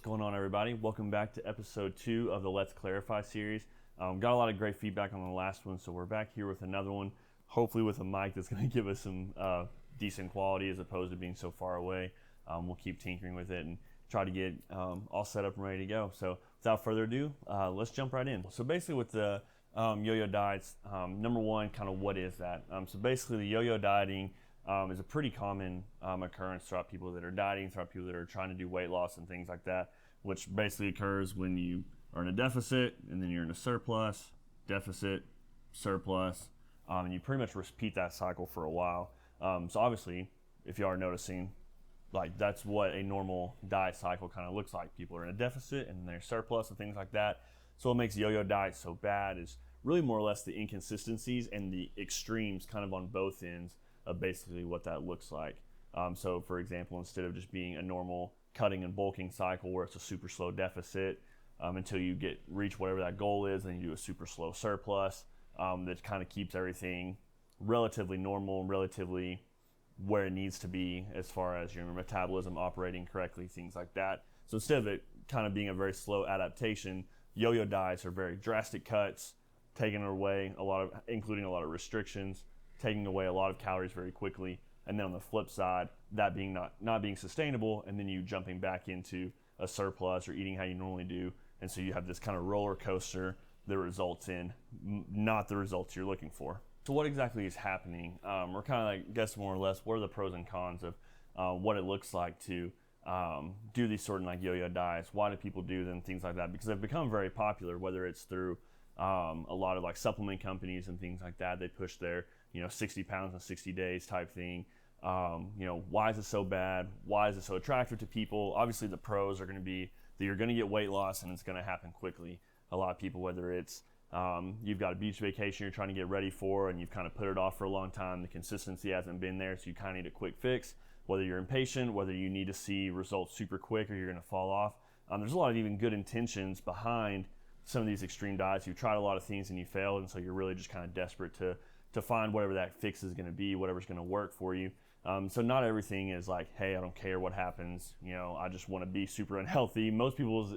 going on, everybody? Welcome back to episode 2 of the Let's Clarify series. Got a lot of great feedback on the last one, so we're back here with another one, hopefully with a mic that's going to give us some decent quality as opposed to being so far away. We'll keep tinkering with it and try to get all set up and ready to go. So without further ado, let's jump right in. So basically with the yo-yo diets, number one, kind of what is that? So basically the yo-yo dieting is a pretty common occurrence throughout people that are dieting, throughout people that are trying to do weight loss and things like that, which basically occurs when you are in a deficit and then you're in a surplus, deficit, surplus, and you pretty much repeat that cycle for a while. So obviously, if you are noticing, like that's what a normal diet cycle kind of looks like. People are in a deficit and they're surplus and things like that. So what makes yo-yo diets so bad is really more or less the inconsistencies and the extremes kind of on both ends of basically what that looks like. So for example, instead of just being a normal cutting and bulking cycle where it's a super slow deficit until you reach whatever that goal is, then you do a super slow surplus that kind of keeps everything relatively normal, relatively where it needs to be as far as your metabolism operating correctly, things like that. So instead of it kind of being a very slow adaptation, yo-yo diets are very drastic cuts, taking away including a lot of restrictions, taking away a lot of calories very quickly, and then on the flip side, that being not being sustainable, and then you jumping back into a surplus or eating how you normally do, and so you have this kind of roller coaster that results in not the results you're looking for. So what exactly is happening? We're kind of like guess more or less what are the pros and cons of what it looks like to do these sort of like yo-yo diets. Why do people do them? Things like that, because they've become very popular, whether it's through a lot of like supplement companies and things like that. They push their 60 pounds in 60 days type thing. Why is it so bad? Why is it so attractive to people? Obviously the pros are going to be that you're going to get weight loss and it's going to happen quickly. A lot of people, whether it's you've got a beach vacation you're trying to get ready for and you've kind of put it off for a long time, the consistency hasn't been there, so you kind of need a quick fix. Whether you're impatient, whether you need to see results super quick or you're going to fall off. There's a lot of even good intentions behind some of these extreme diets. You've tried a lot of things and you failed, and so you're really just kind of desperate to find whatever that fix is going to be, whatever's going to work for you. So not everything is like, hey, I don't care what happens, I just want to be super unhealthy. Most people's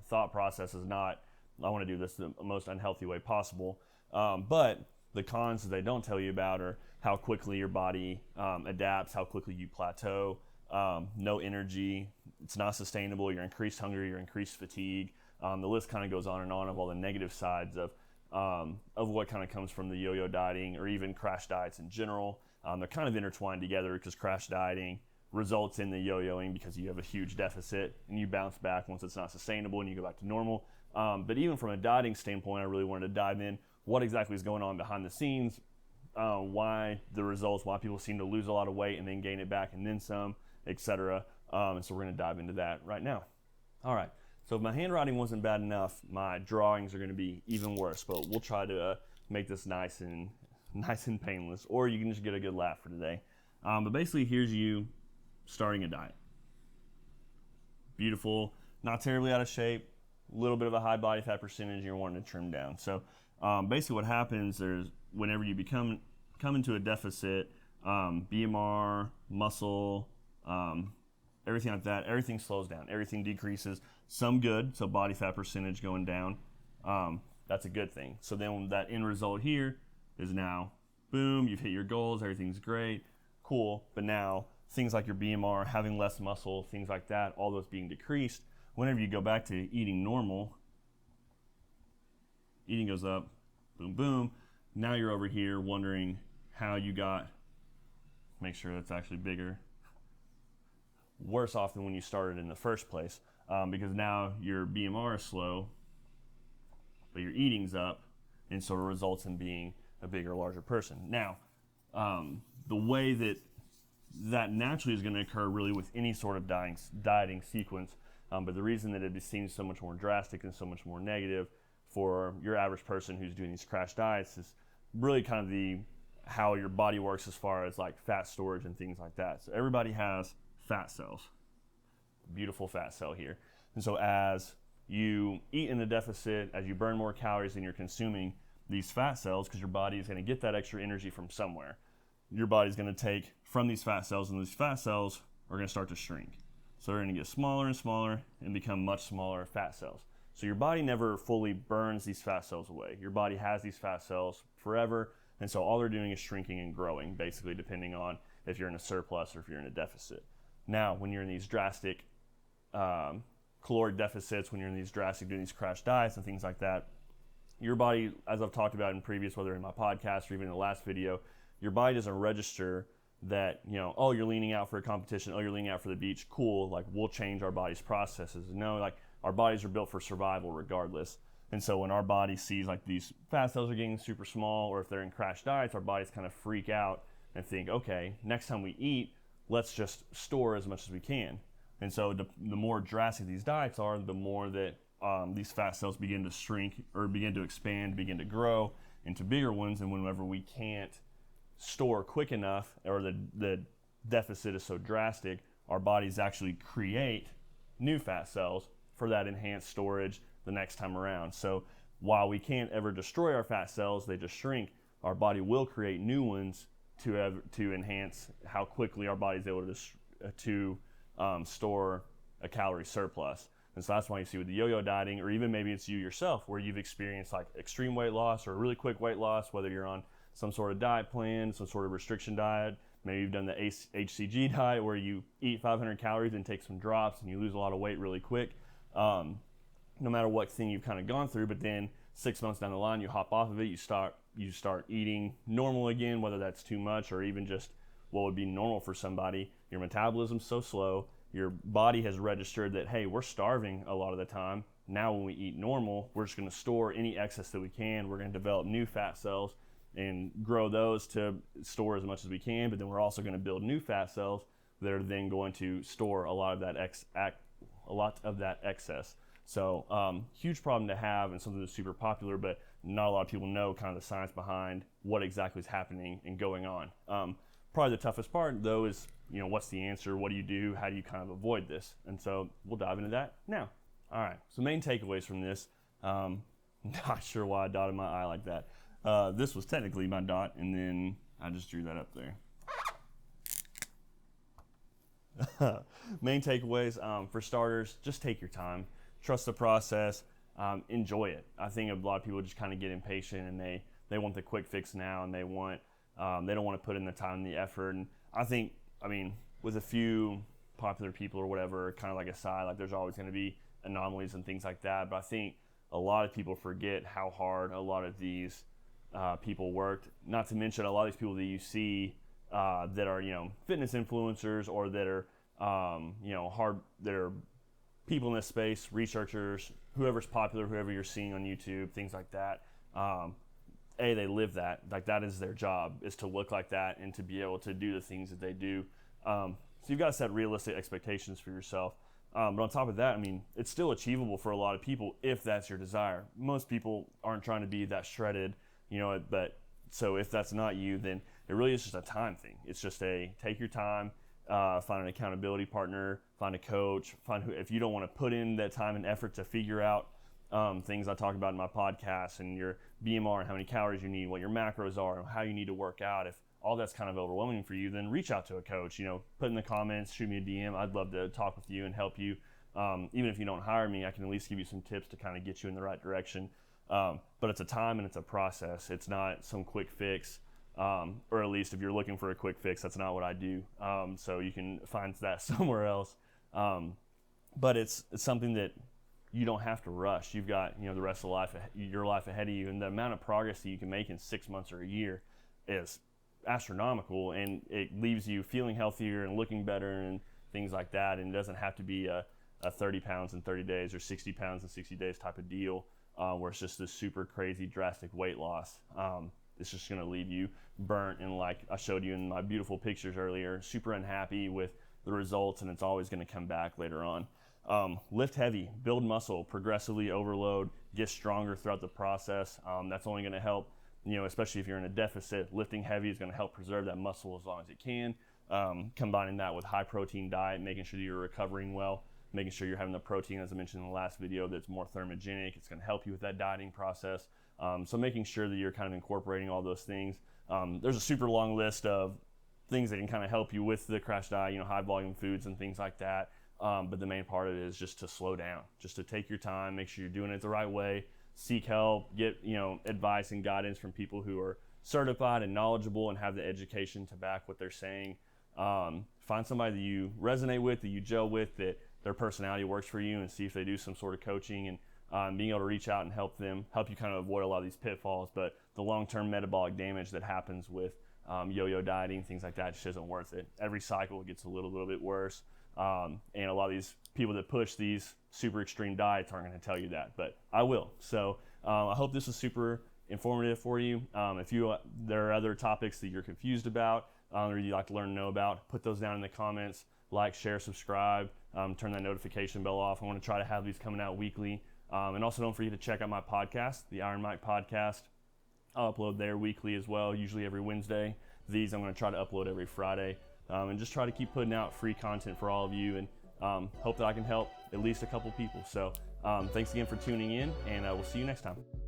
thought process is not, I want to do this the most unhealthy way possible. But the cons that they don't tell you about are how quickly your body adapts, how quickly you plateau, no energy, it's not sustainable, you're increased hunger, you're increased fatigue. The list kind of goes on and on of all the negative sides of what kind of comes from the yo-yo dieting or even crash diets in general. They're kind of intertwined together because crash dieting results in the yo-yoing because you have a huge deficit and you bounce back once it's not sustainable and you go back to normal. But even from a dieting standpoint, I really wanted to dive in what exactly is going on behind the scenes, why the results, why people seem to lose a lot of weight and then gain it back and then some, etc. And so we're going to dive into that right now. All right. So if my handwriting wasn't bad enough, my drawings are going to be even worse, but we'll try to make this nice and painless, or you can just get a good laugh for today. But basically, here's you starting a diet. Beautiful, not terribly out of shape, a little bit of a high body fat percentage, you're wanting to trim down. So basically what happens is whenever you come into a deficit, BMR, muscle, everything like that, everything slows down, everything decreases. Some good, so body fat percentage going down, that's a good thing. So then that end result here is now, boom, you've hit your goals, everything's great, cool, but now things like your BMR, having less muscle, things like that, all those being decreased, whenever you go back to eating normal, eating goes up, boom, boom, now you're over here wondering how you got, make sure that's actually bigger, worse off than when you started in the first place. Because now your BMR is slow, but your eating's up, and so it results in being a bigger, larger person. Now, the way that naturally is going to occur really with any sort of dieting sequence, but the reason that it seems so much more drastic and so much more negative for your average person who's doing these crash diets is really kind of how your body works as far as like fat storage and things like that. So everybody has fat cells. Beautiful fat cell here. And so as you eat in a deficit, as you burn more calories than you're consuming these fat cells, because your body is going to get that extra energy from somewhere. Your body's going to take from these fat cells, and these fat cells are going to start to shrink. So they're going to get smaller and smaller and become much smaller fat cells. So your body never fully burns these fat cells away. Your body has these fat cells forever, and so all they're doing is shrinking and growing, basically, depending on if you're in a surplus or if you're in a deficit. Now, when you're in these drastic caloric deficits, when you're in these drastic, doing these crash diets and things like that, your body, as I've talked about in previous, whether in my podcast or even in the last video, your body doesn't register that, oh, you're leaning out for a competition, oh, you're leaning out for the beach, cool, like we'll change our body's processes. No, like our bodies are built for survival regardless. And so when our body sees like these fat cells are getting super small, or if they're in crash diets, our bodies kind of freak out and think, okay, next time we eat, let's just store as much as we can. And so the more drastic these diets are, the more that these fat cells begin to shrink or begin to expand, begin to grow into bigger ones. And whenever we can't store quick enough, or the deficit is so drastic, our bodies actually create new fat cells for that enhanced storage the next time around. So while we can't ever destroy our fat cells, they just shrink, our body will create new ones to enhance how quickly our body is able to store a calorie surplus. And so that's why you see with the yo-yo dieting, or even maybe it's you yourself, where you've experienced like extreme weight loss or really quick weight loss, whether you're on some sort of diet plan, some sort of restriction diet, maybe you've done the HCG diet where you eat 500 calories and take some drops and you lose a lot of weight really quick. No matter what thing you've kind of gone through, but then 6 months down the line, you hop off of it, you start eating normal again, whether that's too much or even just what would be normal for somebody. Your metabolism's so slow, your body has registered that, hey, we're starving a lot of the time. Now when we eat normal, we're just gonna store any excess that we can. We're gonna develop new fat cells and grow those to store as much as we can, but then we're also gonna build new fat cells that are then going to store a lot of that excess. So huge problem to have, and something that's super popular, but not a lot of people know kind of the science behind what exactly is happening and going on. Probably the toughest part though is, what's the answer? What do you do? How do you kind of avoid this? And so we'll dive into that now. All right, so main takeaways from this. Not sure why I dotted my eye like that. This was technically my dot, and then I just drew that up there. Main takeaways, for starters, just take your time. Trust the process, enjoy it. I think a lot of people just kind of get impatient and they want the quick fix now, and they don't want to put in the time and the effort. And I think, with a few popular people or whatever, kind of like aside, like there's always going to be anomalies and things like that. But I think a lot of people forget how hard a lot of these people worked. Not to mention a lot of these people that you see that are, fitness influencers, or that are, that are people in this space, researchers, whoever's popular, whoever you're seeing on YouTube, things like that. They live that. Like, that is their job, is to look like that and to be able to do the things that they do. So you've got to set realistic expectations for yourself. But on top of that, it's still achievable for a lot of people if that's your desire. Most people aren't trying to be that shredded, but so if that's not you, then it really is just a time thing. It's just take your time, find an accountability partner, find a coach, if you don't want to put in that time and effort to figure out things I talk about in my podcast, and your BMR and how many calories you need, what your macros are, and how you need to work out. If all that's kind of overwhelming for you, then reach out to a coach. Put in the comments, shoot me a DM. I'd love to talk with you and help you. Even if you don't hire me, I can at least give you some tips to kind of get you in the right direction. But it's a time and it's a process. It's not some quick fix, or at least if you're looking for a quick fix, that's not what I do. So you can find that somewhere else. But it's something that you don't have to rush. You've got the rest of your life ahead of you, and the amount of progress that you can make in 6 months or a year is astronomical, and it leaves you feeling healthier and looking better and things like that. And it doesn't have to be a 30 pounds in 30 days or 60 pounds in 60 days type of deal, where it's just this super crazy drastic weight loss. It's just going to leave you burnt, and like I showed you in my beautiful pictures earlier, super unhappy with the results, and it's always going to come back later on. Lift heavy, build muscle, progressively overload, get stronger throughout the process. That's only going to help, especially if you're in a deficit. Lifting heavy is going to help preserve that muscle as long as it can. Combining that with high protein diet, making sure that you're recovering well, making sure you're having the protein, as I mentioned in the last video, that's more thermogenic. It's going to help you with that dieting process. So making sure that you're kind of incorporating all those things. There's a super long list of things that can kind of help you with the crash diet, high volume foods and things like that. But the main part of it is just to slow down, just to take your time, make sure you're doing it the right way, seek help, get advice and guidance from people who are certified and knowledgeable and have the education to back what they're saying. Find somebody that you resonate with, that you gel with, that their personality works for you, and see if they do some sort of coaching and being able to reach out and help you kind of avoid a lot of these pitfalls. But the long-term metabolic damage that happens with yo-yo dieting, things like that, just isn't worth it. Every cycle it gets a little bit worse. And a lot of these people that push these super extreme diets aren't going to tell you that, but I will. So I hope this was super informative for you. If there are other topics that you're confused about or you'd like to learn and know about, put those down in the comments. Like, share, subscribe, turn that notification bell off. I want to try to have these coming out weekly. And also don't forget to check out my podcast, the Iron Mike podcast. I'll upload there weekly as well, usually every Wednesday. These I'm going to try to upload every Friday. And just try to keep putting out free content for all of you, and hope that I can help at least a couple people. So thanks again for tuning in, and we'll see you next time.